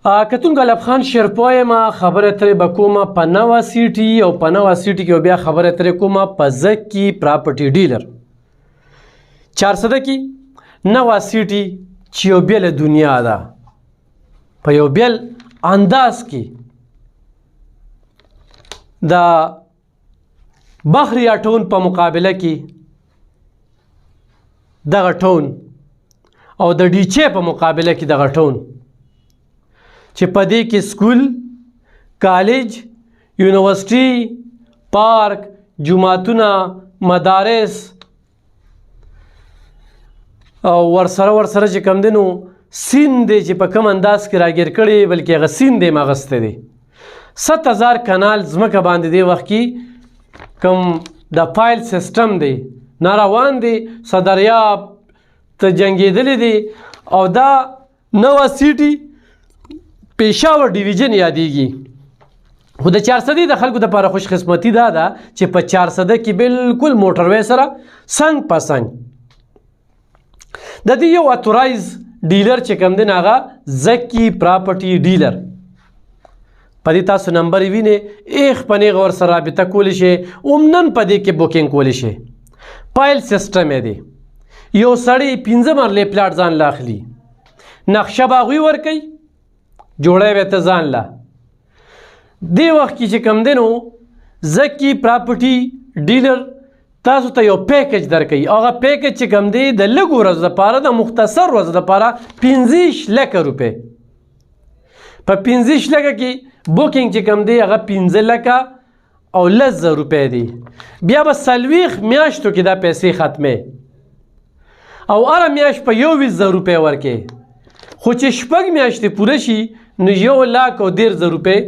کتونکو علب خان شیرپا یم خبرې اترې به کومه په نوه سیټي او په نوه سیټي کې بیا خبرې اترې کومه په زکی پراپرټي ډیلر 400 کې نوه سیټي چې یو بیله دنیا ده په یو بیل انداز کې د بحریا ټون په مقابله کې دغه ټون او د ډیچې په مقابله کې دغه ټون چې په دې کې سکول، کالج، یونیورسټي، پارک، جوماتونه، مدارس او ورسره چې کوم دی نو سیند دی چې په کوم انداز کې راګیر کړی بلکې هغه سیند دی مغسته دی 7000 کنال ځمکه باندې دی وخت کې کوم د فایل سیستم دی ناروان دی صدریاب ته جنګېدلی دی او دا نوه سیټي پېښور ډیویژن یادېږي خو د 400 د خلکو دپاره خوش قسمتي دا ده چې په 400 کې بالکل موټروی سره څنګ په څنګ د دې یو اتورایز ډیلر چې کوم دی هغه زکی پراپرټي ډیلر په دې تاسو نمبر وینئ ایخ په نیغه ورسره رابطه کولی شئ عموماً په دې کې بوکینګ کولی شئ فایل سیسټم یې دی یو سړی 15 مرلې پلاټ ځان له اخلي نقشه به هغوی ورکوي جوړی به ته ځان له دې وخت کې چې کوم دی نو زکی پراپرټي ډیلر تاسو ته یو پیکج درکوي هغه پیکج چې کوم دی د لږو ورځو دپاره د مختصر ورځو دپاره 25 لکه روپۍ په 25 لکه کې بوکینګ چې کوم دی هغه 15 لکه او 10,000 روپۍ دی بیا به 40 میاشتو کې دا پیسې ختمې او هره میاشت په 21,000 روپۍ ورکې خو چې شپږ میاشتې پوره شي نو 1,10,000 روپۍ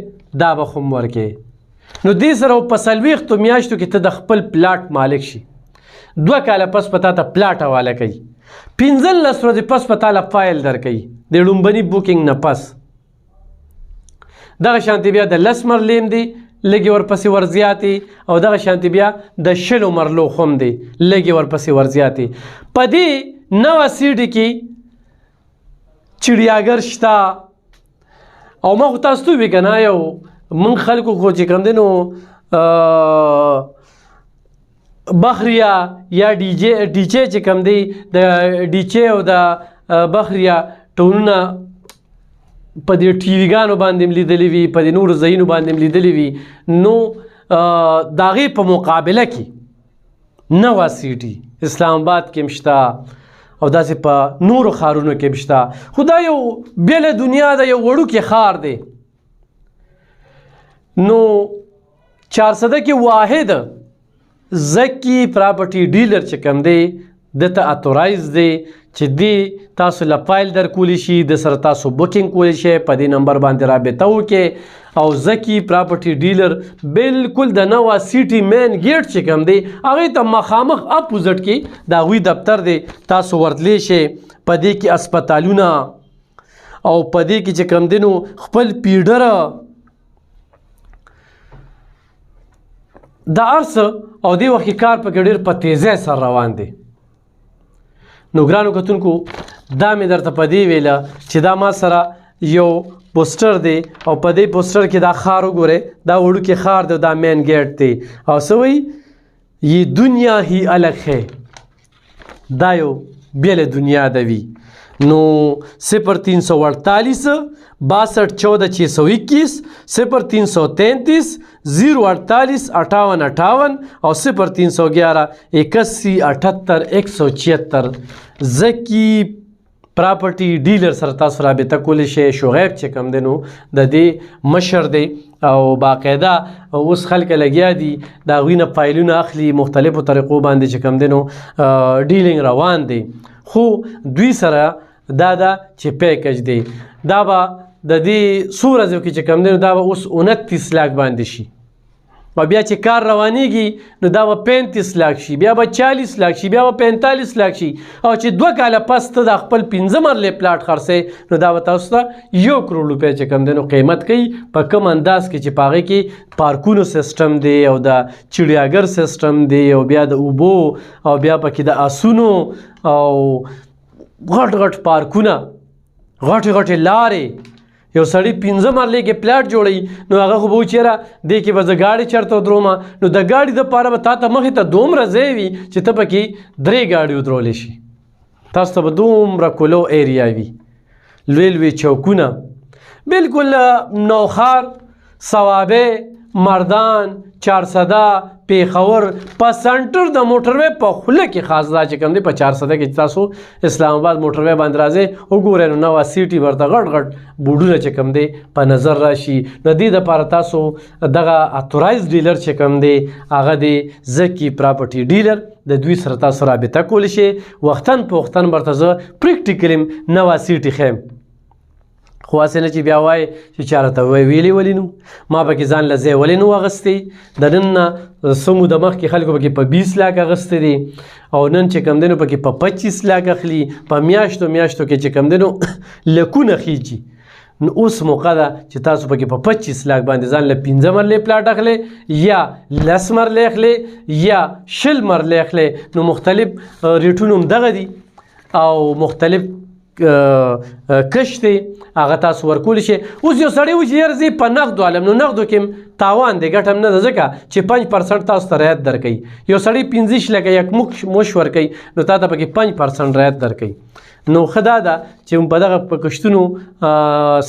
دا به خو ورکې نو دې سره په 40 میاشتو کې ته د خپل پلاټ مالک شي 2 کاله پس په تا ته پلاټ حواله کوي 15 ورځې پس په تا له فایل درکوي د لومبني بوکینګ نه پس دغه شانتې بیا د 10 مرلې دی لږې ورپسې ورزیاتې او دغه شانتې بیا د 20 مرلو خو هم دی لږې ورپسې ورزیاتې په دې نوه سیټي کې چړیاګر شته او ما خو تاسو ته ووایي که نه یو موږ خلکو خو چې کوم دی نو بحریا یا ډیچې چې کوم دی د ډیچې او د بحریا ټونونه په دې ټي ویګانو باندې هم لیدلي وي په دې نورو ځایونو باندې هم لیدلي وي نو د هغې په مقابله کې نوه سیټي اسلام آباد کې هم شته او داسې په نورو ښارونو کې هم شته خو دا یو بېله دنیا ده یو وړوکی ښار دی نو 400 کې واحد زکی پراپرټي ډیلر چې کوم دی دته اتورایز دی چې دی تاسو له فایل در کولی شي د سره تاسو بوکینګ کولی شئ په دې نمبر باندې رابطه وکړئ او زکی پراپرټي ډیلر بالکل د نوه سیټي مین ګیټ چې کوم دی هغې ته مخامخ اپوزټ کې د هغوی دفتر دی تاسو ورتلی شئ په دې کې اسپتالونه او په دې کې چې کوم دی نو خپل پیډره دا هر څه او دې وخت کې کار پکې ډېر په تیزۍ سره روان دی نو ګرانو کتونکو دا مې درته په دې ویله چې دا ما سره یو پوسټر دی او په دې پوسټر کې دا ښار وګورئ دا وړوکی ښار دی دا مین ګیټ دی او څه وایي یہ دنیا ہی الگ ہے دا یو بیله دنیا ده وي نو 0348 62 14 621 0333 048 58 58 او 0311 81 78 176 زکی پراپرټي ډیلر سره تاسو رابطه کولی شئ شعیب چې کوم دی نو د دې مشر دی او باقاعده اوس خلک لګیا دي د هغوی نه فایلونه اخلي مختلفو طریقو باندې چې کوم دی نو ډیلینګ روان دی خو دوی سره دا ده چې پیکج دی دا به د دې څو ورځو کې چې کوم دی نو دا به اوس 29 لاک باندې شي او بیا چې کار روانېږي نو دا به 35 لاک شي بیا به 40 لاک شي بیا به 45 لاک شي او چې 2 کاله پس ته د خپل 15 مرلې پلاټ خرڅئ نو دا به تاسو ته 1 کروڑ روپۍ چې کوم دی نو قیمت کوي په کوم انداز کې چې په هغې کې پارکونو سیسټم دی او د چړیاګر سیسټم دی او بیا د اوبو او بیا پکې د آسونو او غټ غټ پارکونه غټې غټې لارې یو سړی 15 مرلې کې پلاټ جوړوي نو هغه خو به چېرې دې کې به زه ګاډي چېرته ودرومه نو د ګاډي دپاره به تا ته مخې ته دومره ځای وي چې ته پکې 3 ګاډي ودرولی شي تاسو ته به دومره کولو ایریا وي لوی لوی چوکونه بلکل نوخار صوابه مردان چارسده پیښور په سنټر د موټروی په خوله کې خاص دا چې کوم دی په چارسده کې تاسو اسلام آباد موټروی باندې راځئ وګورئ نو نوه سیټي ورته غټ غټ بورډونه چې کوم دی په نظر راشي نو دې دپاره تاسو دغه اتورایز ډیلر چې کوم دی هغه دی زکی پراپرټي ډیلر د دوی سره تاسو رابطه کولی شئ وختاً په وختاً ورته زه پریکټیکلی نوه سیټي ښیم خو هسې نه چې بیا وایي چې چا راته ویلې ولې نو ما پکې ځان له ځای ولې نو اخیستی د نن نه څه موده مخکې خلکو پکې په 20 لاک اخیستی دي او نن چې کوم دی نو پکې په 25 لاک اخلي په میاشتو کې چې کوم دی نو لکونه خیجي نو اوس موقع ده چې تاسو پکې په 25 لاک باندې ځان له 15 مرلې پلاټ اخلئ یا 10 مرلې اخلئ یا 20 مرلې اخلئ نو مختلف ریټونه هم دغه دي او مختلف کش دی هغه تاسو ورکولی شئ اوس یو سړی و چې یاره زه په نغدو علم نو نغدو کې تاوان دی ګټه هم نه ده ځکه چې 5% تاسو ته رعایت درکوي یو سړی 15 لکه یک مش ورکوي نو تا ته پکې 5% رعایت درکوي نو ښه دا ده چې په دغه په کښتونو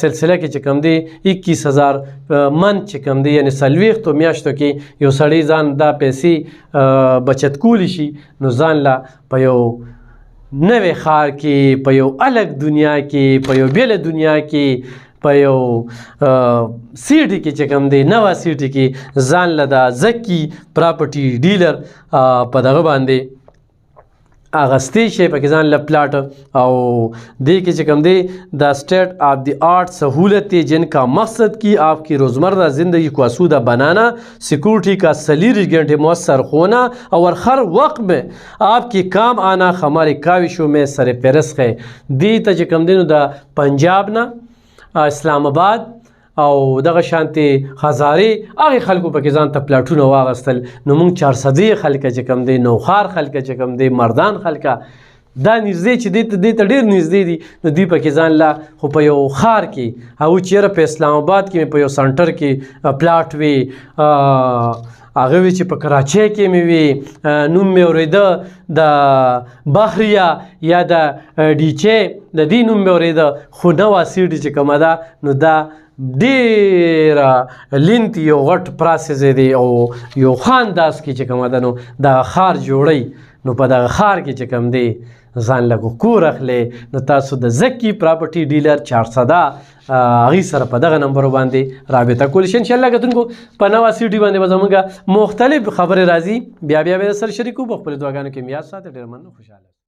سلسله کې چې کوم دی 21,000 منت چې کوم دی یعنې 40 میاشتو کې یو سړی ځان دا پیسې بچت کولی شي نو ځان له په یو نوې ښار کې په یو الګ دنیا کې په یو بیله دنیا کې په یو سیټي کې چې کوم دی نوه سیټي کې ځان له دا زکی پراپرټي ډیلر په دغه باندې اغستی شي پکې ځان له پلاٹ او دې کې چې کوم دی دا اسٹیٹ آف دی آرٹ سہولتیں جن کا مقصد کی آپ کی روزمرہ زندگی کو آسودہ بنانا سیکورٹی کا 24 گھنٹے مؤثر ہونا اور ہر وقت میں آپ کے کام آنا ہماری کاوشوں میں سر فہرست ہے دی ته چې کوم دی نو د پنجاب نه اسلام آباد او دغه شانتې هزارې هغې خلکو پکې ځان ته پلاټونه واغستل نو موږ 400 خلکه چې کوم دی نوخار خلکه چې کوم دی مردان خلکه دا نږدې چې دې ته ډېر نږدې دي نو دوی پکې ځان له خو په یو ښار کې او چېرې په اسلام آباد کې مې په یو سنټر کې پلاټ وي هغه وی چې په کراچۍ کې مې وي نوم مې اورېده د بحریه یا د ډیچې د دې نوم مې اورېده خو نوه سیټي چې کومه ده نو دا ډېره لینت یو غټ پراسس دی او یو ښه انداز کې چې کومه ده نو دغه ښار جوړئ نو په دغه ښار کې چې کوم دی ځان له کور اخلئ نو تاسو د زکی پراپرټي ډیلر 400 هغې سره په دغه نمبرو باندې رابطه کولی شئ انشاءالله کتونکو په نوه سیټي باندې به زموږ مختلف خبرې راځي بیا به سره شریکو په خپلو دعاګانو کې یاد ساتئ ډېر مننه خوشحاله